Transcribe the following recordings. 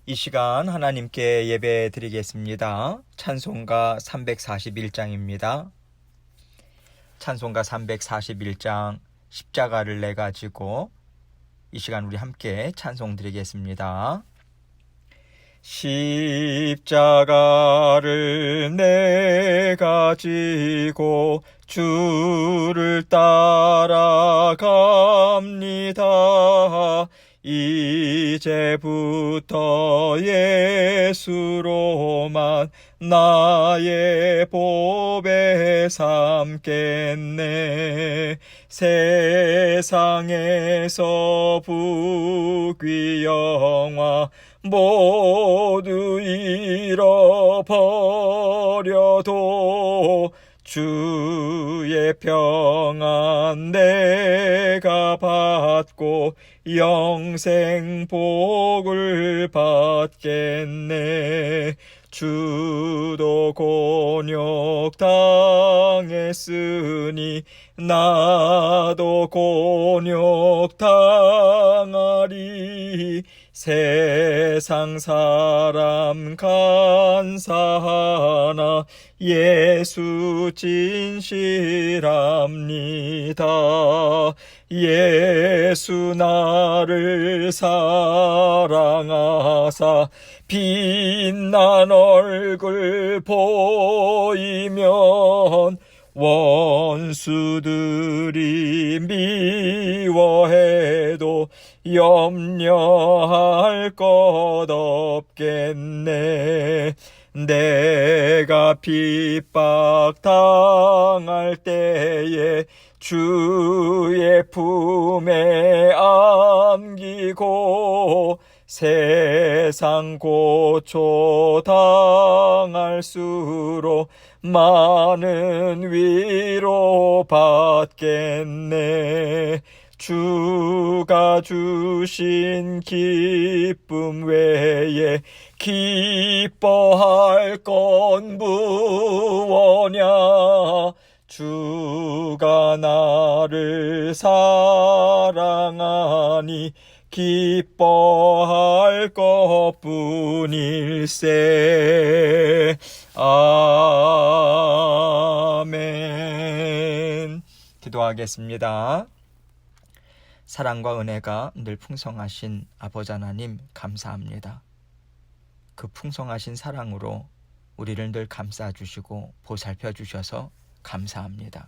이 시간 하나님께 예배 드리겠습니다. 찬송가 341장입니다. 찬송가 341장 십자가를 내 가지고 이 시간 우리 함께 찬송 드리겠습니다. 십자가를 내 가지고 주를 따라갑니다. 이제부터 예수로만 나의 보배 삼겠네. 세상에서 부귀 영화 모두 잃어버려도 주의 평안 내가 받고 영생 복을 받겠네. 주도 곤욕 당했으니 나도 곤욕 당하리. 세상 사람 간사하나 예수 진실합니다. 예수 나를 사랑하사 빛난 얼굴 보이면 원수들이 미워해도 염려할 것 없겠네. 내가 핍박 당할 때에 주의 품에 안기고 세상 고초 당할수록 많은 위로 받겠네. 주가 주신 기쁨 외에 기뻐할 건 무엇냐. 주가 나를 사랑하니 기뻐할 것뿐일세. 아멘. 기도하겠습니다. 사랑과 은혜가 늘 풍성하신 아버지 하나님 감사합니다. 그 풍성하신 사랑으로 우리를 늘 감싸주시고 보살펴 주셔서 감사합니다.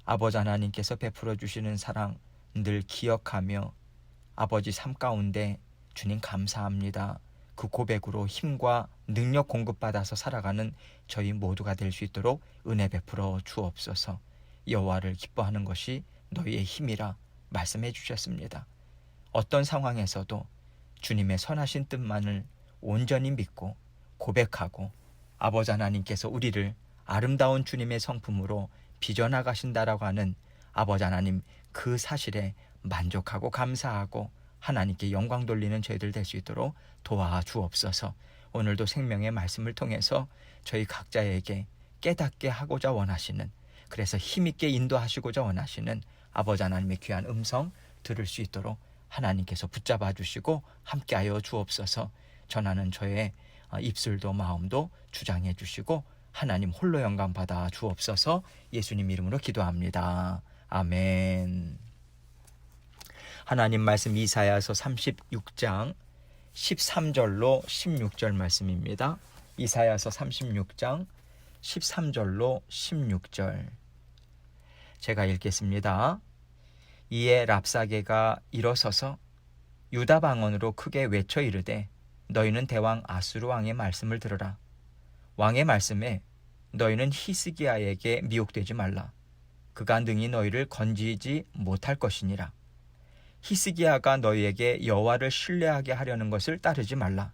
아버지 하나님께서 베풀어 주시는 사랑 늘 기억하며 아버지 삶 가운데 주님 감사합니다. 그 고백으로 힘과 능력 공급받아서 살아가는 저희 모두가 될 수 있도록 은혜 베풀어 주옵소서. 여호와를 기뻐하는 것이 너희의 힘이라 말씀해 주셨습니다. 어떤 상황에서도 주님의 선하신 뜻만을 온전히 믿고 고백하고 아버지 하나님께서 우리를 아름다운 주님의 성품으로 빚어나가신다라고 하는 아버지 하나님 그 사실에 만족하고 감사하고 하나님께 영광 돌리는 저희들 될 수 있도록 도와주옵소서. 오늘도 생명의 말씀을 통해서 저희 각자에게 깨닫게 하고자 원하시는, 그래서 힘있게 인도하시고자 원하시는 아버지 하나님의 귀한 음성 들을 수 있도록 하나님께서 붙잡아 주시고 함께하여 주옵소서. 전하는 저의 입술도 마음도 주장해 주시고 하나님 홀로 영광 받아 주옵소서. 예수님 이름으로 기도합니다. 아멘. 하나님 말씀 이사야서 36장 13절로 16절 말씀입니다. 이사야서 36장 13절로 16절 제가 읽겠습니다. 이에 랍사게가 일어서서 유다 방언으로 크게 외쳐 이르되 너희는 대왕 아수르 왕의 말씀을 들으라. 왕의 말씀에 너희는 히스기야에게 미혹되지 말라. 그가 능히 너희를 건지지 못할 것이니라. 히스기야가 너희에게 여호와를 신뢰하게 하려는 것을 따르지 말라.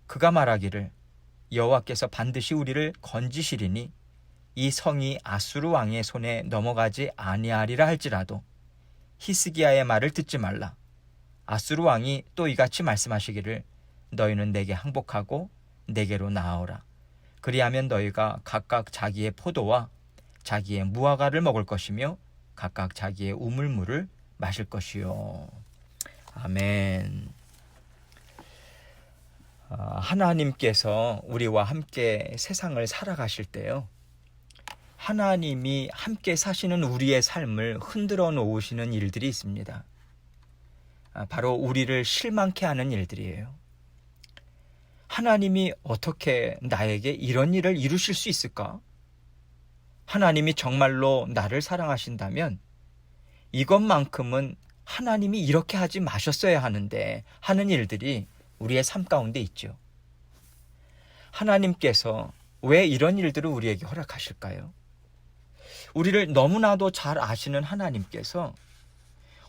그가 말하기를 여호와께서 반드시 우리를 건지시리니 이 성이 아수르 왕의 손에 넘어가지 아니하리라 할지라도 히스기야의 말을 듣지 말라. 아수르 왕이 또 이같이 말씀하시기를 너희는 내게 항복하고 내게로 나아오라. 그리하면 너희가 각각 자기의 포도와 자기의 무화과를 먹을 것이며 각각 자기의 우물물을 마실 것이요. 아멘. 하나님께서 우리와 함께 세상을 살아가실 때요, 하나님이 함께 사시는 우리의 삶을 흔들어 놓으시는 일들이 있습니다. 바로 우리를 실망케 하는 일들이에요. 하나님이 어떻게 나에게 이런 일을 이루실 수 있을까? 하나님이 정말로 나를 사랑하신다면 이것만큼은 하나님이 이렇게 하지 마셨어야 하는데 하는 일들이 우리의 삶 가운데 있죠. 하나님께서 왜 이런 일들을 우리에게 허락하실까요? 우리를 너무나도 잘 아시는 하나님께서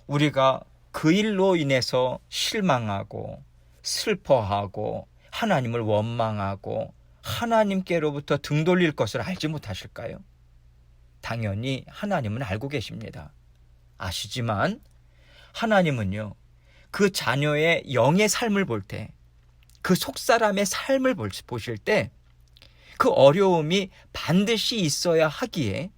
우리가 그 일로 인해서 실망하고 슬퍼하고 하나님을 원망하고 하나님께로부터 등 돌릴 것을 알지 못하실까요? 당연히 하나님은 알고 계십니다. 아시지만 하나님은요, 그 자녀의 영의 삶을 볼 때, 그 속사람의 삶을 보실 때 그 어려움이 반드시 있어야 하기에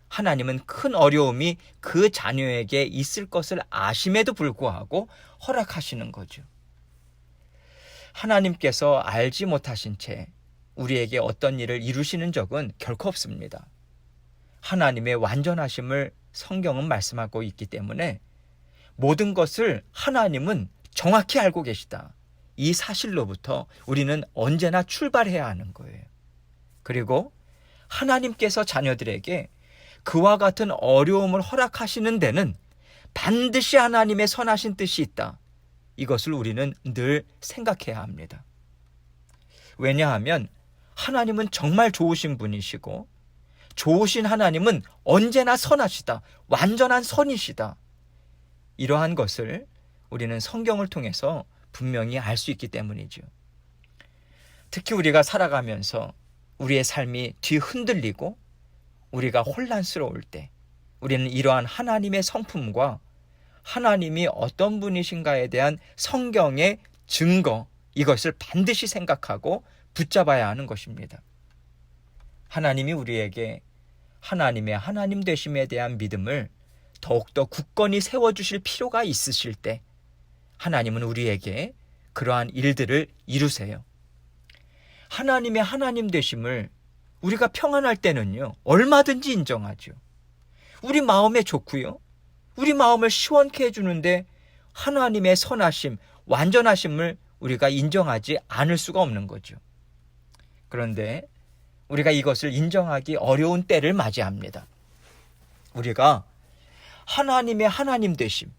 하나님은 큰 어려움이 그 자녀에게 있을 것을 아심에도 불구하고 허락하시는 거죠. 하나님께서 알지 못하신 채 우리에게 어떤 일을 이루시는 적은 결코 없습니다. 하나님의 완전하심을 성경은 말씀하고 있기 때문에 모든 것을 하나님은 정확히 알고 계시다. 이 사실로부터 우리는 언제나 출발해야 하는 거예요. 그리고 하나님께서 자녀들에게 그와 같은 어려움을 허락하시는 데는 반드시 하나님의 선하신 뜻이 있다. 이것을 우리는 늘 생각해야 합니다. 왜냐하면 하나님은 정말 좋으신 분이시고 좋으신 하나님은 언제나 선하시다. 완전한 선이시다. 이러한 것을 우리는 성경을 통해서 분명히 알 수 있기 때문이죠. 특히 우리가 살아가면서 우리의 삶이 뒤흔들리고 우리가 혼란스러울 때 우리는 이러한 하나님의 성품과 하나님이 어떤 분이신가에 대한 성경의 증거, 이것을 반드시 생각하고 붙잡아야 하는 것입니다. 하나님이 우리에게 하나님의 하나님 되심에 대한 믿음을 더욱더 굳건히 세워주실 필요가 있으실 때 하나님은 우리에게 그러한 일들을 이루세요. 하나님의 하나님 되심을 우리가 평안할 때는요, 얼마든지 인정하죠. 우리 마음에 좋고요, 우리 마음을 시원케 해주는데 하나님의 선하심, 완전하심을 우리가 인정하지 않을 수가 없는 거죠. 그런데 우리가 이것을 인정하기 어려운 때를 맞이합니다. 우리가 하나님의 하나님 되심,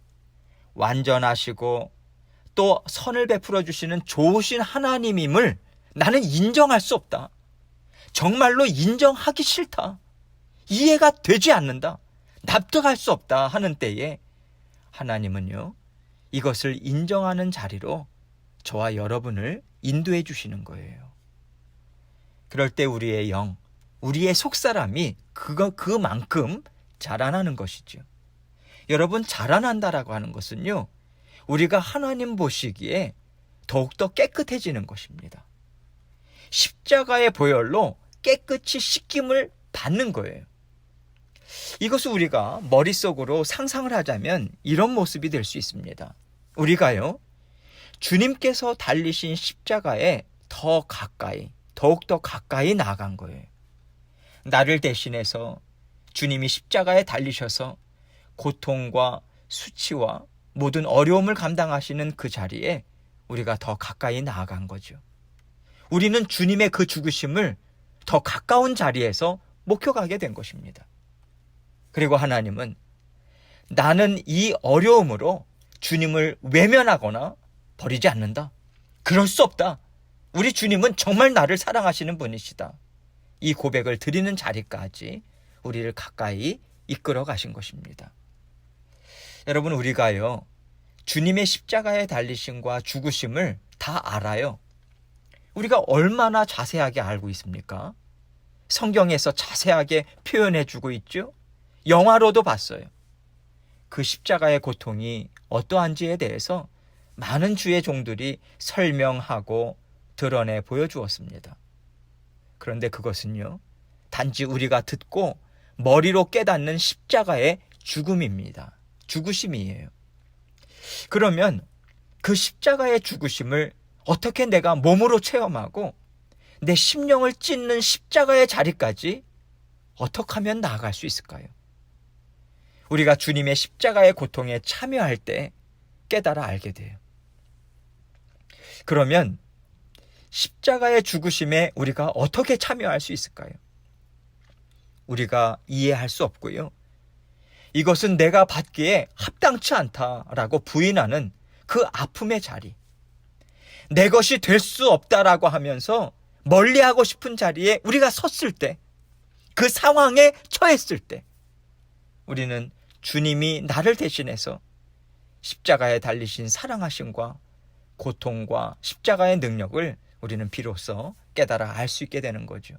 완전하시고 또 선을 베풀어 주시는 좋으신 하나님임을 나는 인정할 수 없다. 정말로 인정하기 싫다. 이해가 되지 않는다. 납득할 수 없다 하는 때에 하나님은요, 이것을 인정하는 자리로 저와 여러분을 인도해 주시는 거예요. 그럴 때 우리의 영, 우리의 속사람이 그만큼 자라나는 것이죠. 여러분, 자라난다라고 하는 것은요, 우리가 하나님 보시기에 더욱더 깨끗해지는 것입니다. 십자가의 보혈로 깨끗이 씻김을 받는 거예요. 이것을 우리가 머릿속으로 상상을 하자면 이런 모습이 될 수 있습니다. 우리가요, 주님께서 달리신 십자가에 더욱더 가까이 나아간 거예요. 나를 대신해서 주님이 십자가에 달리셔서 고통과 수치와 모든 어려움을 감당하시는 그 자리에 우리가 더 가까이 나아간 거죠. 우리는 주님의 그 죽으심을 더 가까운 자리에서 목격하게 된 것입니다. 그리고 하나님은 나는 이 어려움으로 주님을 외면하거나 버리지 않는다. 그럴 수 없다. 우리 주님은 정말 나를 사랑하시는 분이시다. 이 고백을 드리는 자리까지 우리를 가까이 이끌어 가신 것입니다. 여러분, 우리가요, 주님의 십자가에 달리심과 죽으심을 다 알아요. 우리가 얼마나 자세하게 알고 있습니까? 성경에서 자세하게 표현해 주고 있죠. 영화로도 봤어요. 그 십자가의 고통이 어떠한지에 대해서 많은 주의 종들이 설명하고 드러내 보여주었습니다. 그런데 그것은요, 단지 우리가 듣고 머리로 깨닫는 십자가의 죽음입니다. 죽으심이에요. 그러면 그 십자가의 죽으심을 어떻게 내가 몸으로 체험하고 내 심령을 찢는 십자가의 자리까지 어떻게 하면 나아갈 수 있을까요? 우리가 주님의 십자가의 고통에 참여할 때 깨달아 알게 돼요. 그러면 십자가의 죽으심에 우리가 어떻게 참여할 수 있을까요? 우리가 이해할 수 없고요. 이것은 내가 받기에 합당치 않다라고 부인하는 그 아픔의 자리, 내 것이 될 수 없다라고 하면서 멀리하고 싶은 자리에 우리가 섰을 때, 그 상황에 처했을 때 우리는 주님이 나를 대신해서 십자가에 달리신 사랑하심과 고통과 십자가의 능력을 우리는 비로소 깨달아 알 수 있게 되는 거죠.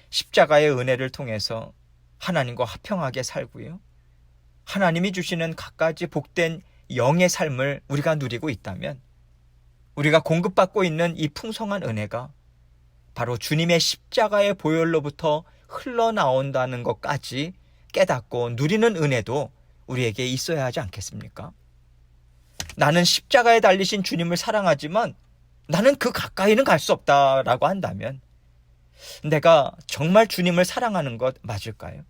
십자가의 은혜를 통해서 하나님과 화평하게 살고요. 하나님이 주시는 갖가지 복된 영의 삶을 우리가 누리고 있다면 우리가 공급받고 있는 이 풍성한 은혜가 바로 주님의 십자가의 보혈로부터 흘러나온다는 것까지 깨닫고 누리는 은혜도 우리에게 있어야 하지 않겠습니까? 나는 십자가에 달리신 주님을 사랑하지만 나는 그 가까이는 갈 수 없다라고 한다면 내가 정말 주님을 사랑하는 것 맞을까요?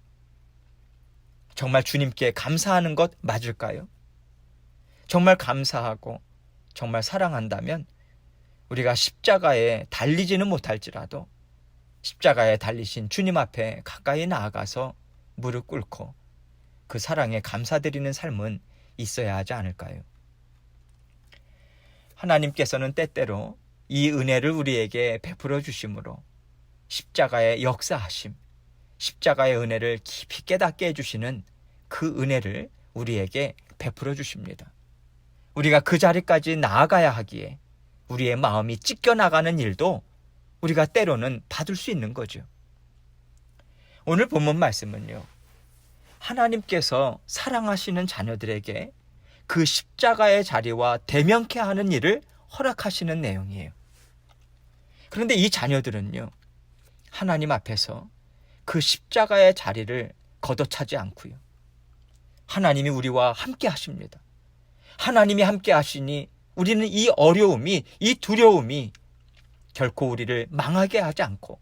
정말 주님께 감사하는 것 맞을까요? 정말 감사하고 정말 사랑한다면 우리가 십자가에 달리지는 못할지라도 십자가에 달리신 주님 앞에 가까이 나아가서 무릎 꿇고 그 사랑에 감사드리는 삶은 있어야 하지 않을까요? 하나님께서는 때때로 이 은혜를 우리에게 베풀어 주심으로 십자가의 역사하심, 십자가의 은혜를 깊이 깨닫게 해주시는 그 은혜를 우리에게 베풀어 주십니다. 우리가 그 자리까지 나아가야 하기에 우리의 마음이 찢겨나가는 일도 우리가 때로는 받을 수 있는 거죠. 오늘 본문 말씀은요, 하나님께서 사랑하시는 자녀들에게 그 십자가의 자리와 대면케 하는 일을 허락하시는 내용이에요. 그런데 이 자녀들은요, 하나님 앞에서 그 십자가의 자리를 걷어차지 않고요, 하나님이 우리와 함께 하십니다. 하나님이 함께 하시니 우리는 이 어려움이, 이 두려움이 결코 우리를 망하게 하지 않고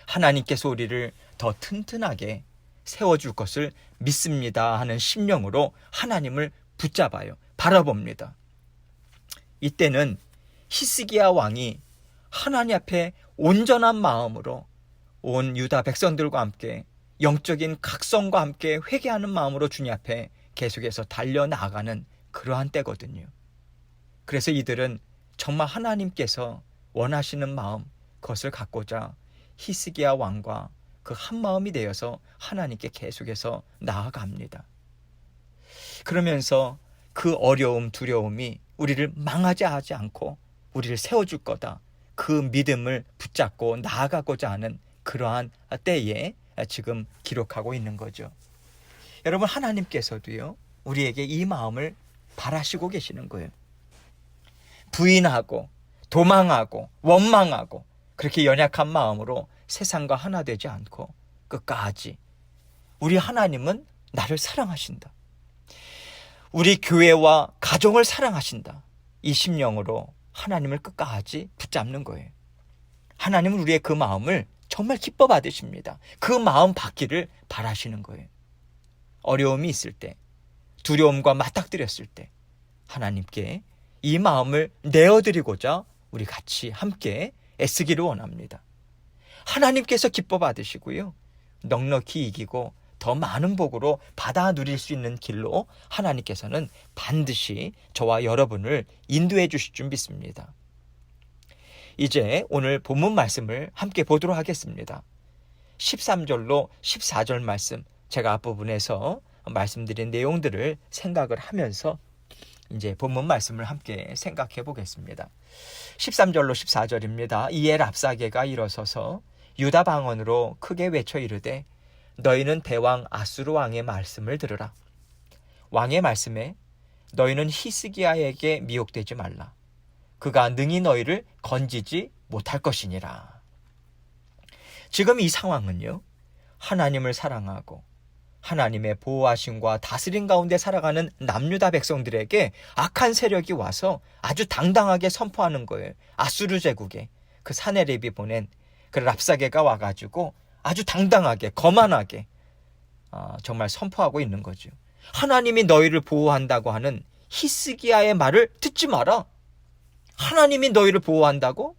하나님께서 우리를 더 튼튼하게 세워줄 것을 믿습니다 하는 심령으로 하나님을 붙잡아요. 바라봅니다. 이때는 히스기야 왕이 하나님 앞에 온전한 마음으로 온 유다 백성들과 함께 영적인 각성과 함께 회개하는 마음으로 주님 앞에 계속해서 달려나가는 그러한 때거든요. 그래서 이들은 정말 하나님께서 원하시는 마음, 그것을 갖고자 히스기야 왕과 그 한마음이 되어서 하나님께 계속해서 나아갑니다. 그러면서 그 어려움, 두려움이 우리를 망하지 하지 않고 우리를 세워줄 거다, 그 믿음을 붙잡고 나아가고자 하는 그러한 때에 지금 기록하고 있는 거죠. 여러분, 하나님께서도요, 우리에게 이 마음을 바라시고 계시는 거예요. 부인하고 도망하고 원망하고 그렇게 연약한 마음으로 세상과 하나 되지 않고 끝까지 우리 하나님은 나를 사랑하신다, 우리 교회와 가정을 사랑하신다, 이 심령으로 하나님을 끝까지 붙잡는 거예요. 하나님은 우리의 그 마음을 정말 기뻐 받으십니다. 그 마음 받기를 바라시는 거예요. 어려움이 있을 때, 두려움과 맞닥뜨렸을 때 하나님께 이 마음을 내어드리고자 우리 같이 함께 애쓰기를 원합니다. 하나님께서 기뻐 받으시고요, 넉넉히 이기고 더 많은 복으로 받아 누릴 수 있는 길로 하나님께서는 반드시 저와 여러분을 인도해 주실 줄 믿습니다. 이제 오늘 본문 말씀을 함께 보도록 하겠습니다. 13절로 14절 말씀, 제가 앞부분에서 말씀드린 내용들을 생각을 하면서 이제 본문 말씀을 함께 생각해 보겠습니다. 13절로 14절입니다. 이에 랍사게가 일어서서 유다 방언으로 크게 외쳐 이르되 너희는 대왕 아수르 왕의 말씀을 들으라. 왕의 말씀에 너희는 히스기야에게 미혹되지 말라. 그가 능히 너희를 건지지 못할 것이니라. 지금 이 상황은요, 하나님을 사랑하고 하나님의 보호하심과 다스림 가운데 살아가는 남유다 백성들에게 악한 세력이 와서 아주 당당하게 선포하는 거예요. 아수르 제국에 그 사네립이 보낸 그 랍사게가 와가지고 아주 당당하게 거만하게 정말 선포하고 있는 거죠. 하나님이 너희를 보호한다고 하는 히스기야의 말을 듣지 마라. 하나님이 너희를 보호한다고?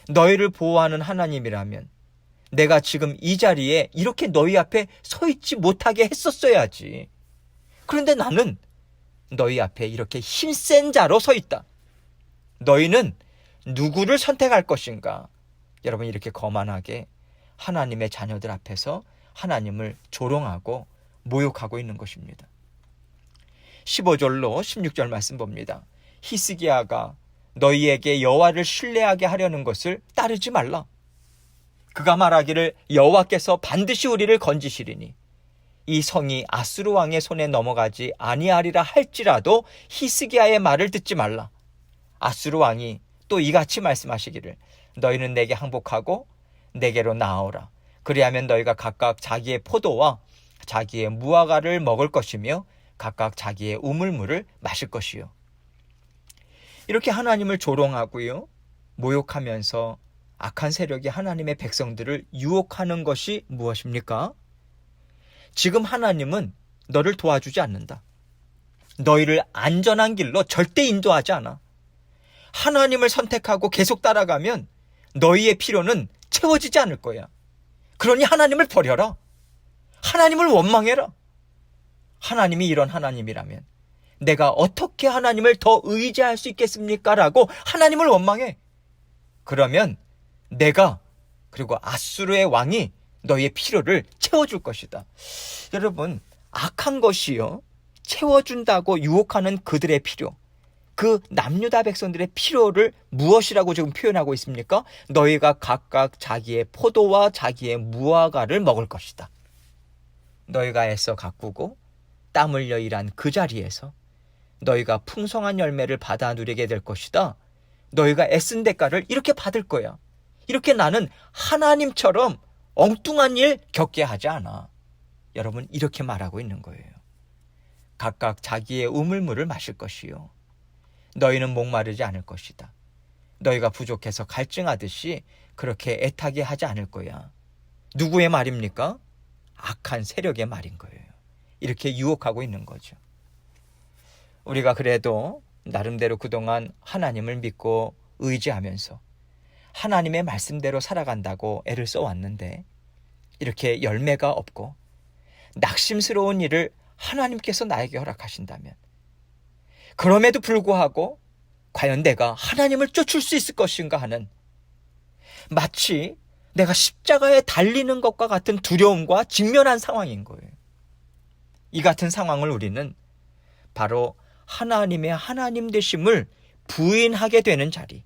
너희를 보호하는 하나님이라면 내가 지금 이 자리에 이렇게 너희 앞에 서 있지 못하게 했었어야지. 그런데 나는 너희 앞에 이렇게 힘센 자로 서 있다. 너희는 누구를 선택할 것인가? 여러분, 이렇게 거만하게 하나님의 자녀들 앞에서 하나님을 조롱하고 모욕하고 있는 것입니다. 15절로 16절 말씀 봅니다. 히스기야가 너희에게 여호와를 신뢰하게 하려는 것을 따르지 말라. 그가 말하기를 여호와께서 반드시 우리를 건지시리니 이 성이 아수르 왕의 손에 넘어가지 아니하리라 할지라도 히스기야의 말을 듣지 말라. 아수르 왕이 또 이같이 말씀하시기를 너희는 내게 항복하고 내게로 나아오라. 그리하면 너희가 각각 자기의 포도와 자기의 무화과를 먹을 것이며 각각 자기의 우물물을 마실 것이요. 이렇게 하나님을 조롱하고요, 모욕하면서 악한 세력이 하나님의 백성들을 유혹하는 것이 무엇입니까? 지금 하나님은 너를 도와주지 않는다. 너희를 안전한 길로 절대 인도하지 않아. 하나님을 선택하고 계속 따라가면 너희의 필요는 채워지지 않을 거야. 그러니 하나님을 버려라. 하나님을 원망해라. 하나님이 이런 하나님이라면 내가 어떻게 하나님을 더 의지할 수 있겠습니까? 라고 하나님을 원망해. 그러면 내가 그리고 아수르의 왕이 너희의 필요를 채워줄 것이다. 여러분, 악한 것이요, 채워준다고 유혹하는 그들의 필요, 그 남유다 백성들의 필요를 무엇이라고 지금 표현하고 있습니까? 너희가 각각 자기의 포도와 자기의 무화과를 먹을 것이다. 너희가 애써 가꾸고 땀 흘려 일한 그 자리에서 너희가 풍성한 열매를 받아 누리게 될 것이다. 너희가 애쓴 대가를 이렇게 받을 거야. 이렇게 나는 하나님처럼 엉뚱한 일 겪게 하지 않아. 여러분, 이렇게 말하고 있는 거예요. 각각 자기의 우물물을 마실 것이요. 너희는 목마르지 않을 것이다. 너희가 부족해서 갈증하듯이 그렇게 애타게 하지 않을 거야. 누구의 말입니까? 악한 세력의 말인 거예요. 이렇게 유혹하고 있는 거죠. 우리가 그래도 나름대로 그동안 하나님을 믿고 의지하면서 하나님의 말씀대로 살아간다고 애를 써왔는데 이렇게 열매가 없고 낙심스러운 일을 하나님께서 나에게 허락하신다면, 그럼에도 불구하고 과연 내가 하나님을 쫓을 수 있을 것인가 하는, 마치 내가 십자가에 달리는 것과 같은 두려움과 직면한 상황인 거예요. 이 같은 상황을 우리는 바로 하나님의 하나님 되심을 부인하게 되는 자리,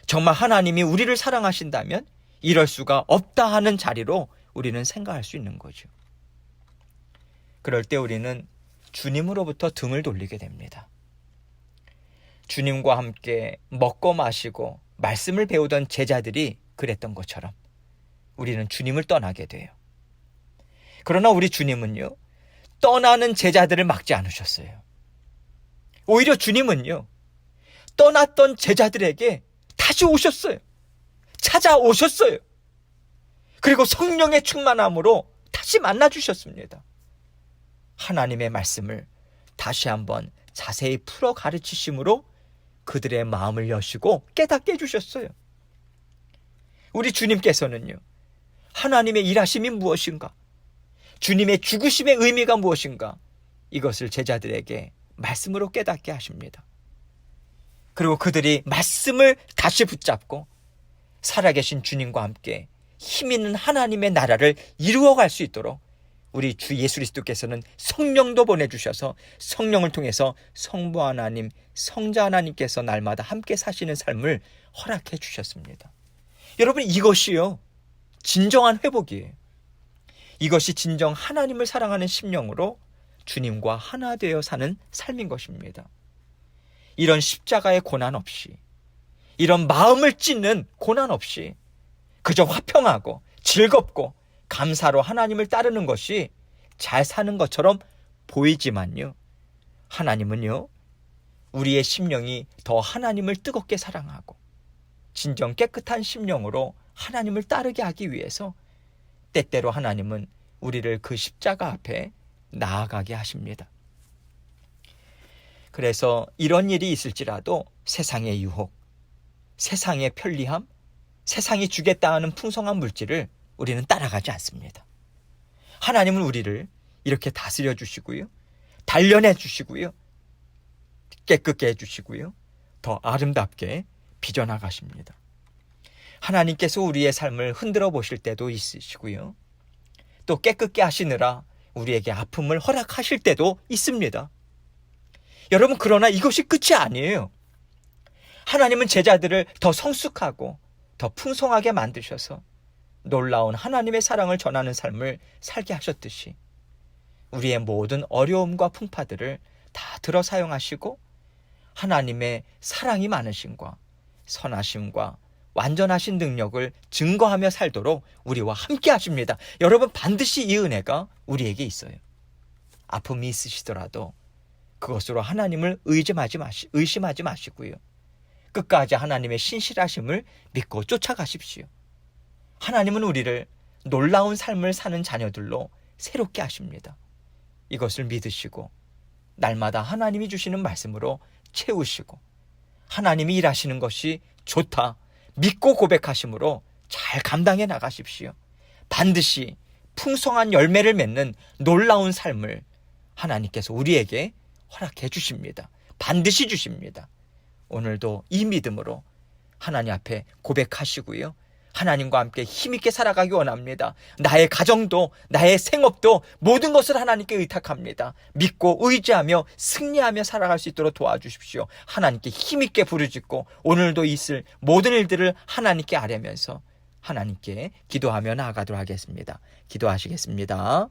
정말 하나님이 우리를 사랑하신다면 이럴 수가 없다 하는 자리로 우리는 생각할 수 있는 거죠. 그럴 때 우리는 주님으로부터 등을 돌리게 됩니다. 주님과 함께 먹고 마시고 말씀을 배우던 제자들이 그랬던 것처럼 우리는 주님을 떠나게 돼요. 그러나 우리 주님은요, 떠나는 제자들을 막지 않으셨어요. 오히려 주님은요, 떠났던 제자들에게 다시 오셨어요. 찾아오셨어요. 그리고 성령의 충만함으로 다시 만나주셨습니다. 하나님의 말씀을 다시 한번 자세히 풀어 가르치심으로 그들의 마음을 여시고 깨닫게 해주셨어요. 우리 주님께서는요, 하나님의 일하심이 무엇인가, 주님의 죽으심의 의미가 무엇인가, 이것을 제자들에게 말씀으로 깨닫게 하십니다. 그리고 그들이 말씀을 다시 붙잡고 살아계신 주님과 함께 힘있는 하나님의 나라를 이루어갈 수 있도록 우리 주 예수 그리스도께서는 성령도 보내주셔서 성령을 통해서 성부 하나님, 성자 하나님께서 날마다 함께 사시는 삶을 허락해 주셨습니다. 여러분, 이것이요, 진정한 회복이에요. 이것이 진정 하나님을 사랑하는 심령으로 주님과 하나 되어 사는 삶인 것입니다. 이런 십자가의 고난 없이, 이런 마음을 찢는 고난 없이 그저 화평하고 즐겁고 감사로 하나님을 따르는 것이 잘 사는 것처럼 보이지만요, 하나님은요, 우리의 심령이 더 하나님을 뜨겁게 사랑하고 진정 깨끗한 심령으로 하나님을 따르게 하기 위해서 때때로 하나님은 우리를 그 십자가 앞에 나아가게 하십니다. 그래서 이런 일이 있을지라도 세상의 유혹, 세상의 편리함, 세상이 주겠다 하는 풍성한 물질을 우리는 따라가지 않습니다. 하나님은 우리를 이렇게 다스려 주시고요, 단련해 주시고요, 깨끗게 해주시고요, 더 아름답게 빚어나가십니다. 하나님께서 우리의 삶을 흔들어 보실 때도 있으시고요, 또 깨끗게 하시느라 우리에게 아픔을 허락하실 때도 있습니다. 여러분, 그러나 이것이 끝이 아니에요. 하나님은 제자들을 더 성숙하고 더 풍성하게 만드셔서 놀라운 하나님의 사랑을 전하는 삶을 살게 하셨듯이 우리의 모든 어려움과 풍파들을 다 들어 사용하시고 하나님의 사랑이 많으심과 선하심과 완전하신 능력을 증거하며 살도록 우리와 함께 하십니다. 여러분, 반드시 이 은혜가 우리에게 있어요. 아픔이 있으시더라도 그것으로 하나님을 의심하지 마시고요, 끝까지 하나님의 신실하심을 믿고 쫓아가십시오. 하나님은 우리를 놀라운 삶을 사는 자녀들로 새롭게 하십니다. 이것을 믿으시고 날마다 하나님이 주시는 말씀으로 채우시고 하나님이 일하시는 것이 좋다 믿고 고백하심으로 잘 감당해 나가십시오. 반드시 풍성한 열매를 맺는 놀라운 삶을 하나님께서 우리에게 허락해 주십니다. 반드시 주십니다. 오늘도 이 믿음으로 하나님 앞에 고백하시고요, 하나님과 함께 힘있게 살아가기 원합니다. 나의 가정도 나의 생업도 모든 것을 하나님께 의탁합니다. 믿고 의지하며 승리하며 살아갈 수 있도록 도와주십시오. 하나님께 힘있게 부르짖고 오늘도 있을 모든 일들을 하나님께 아뢰면서 하나님께 기도하며 나아가도록 하겠습니다. 기도하시겠습니다.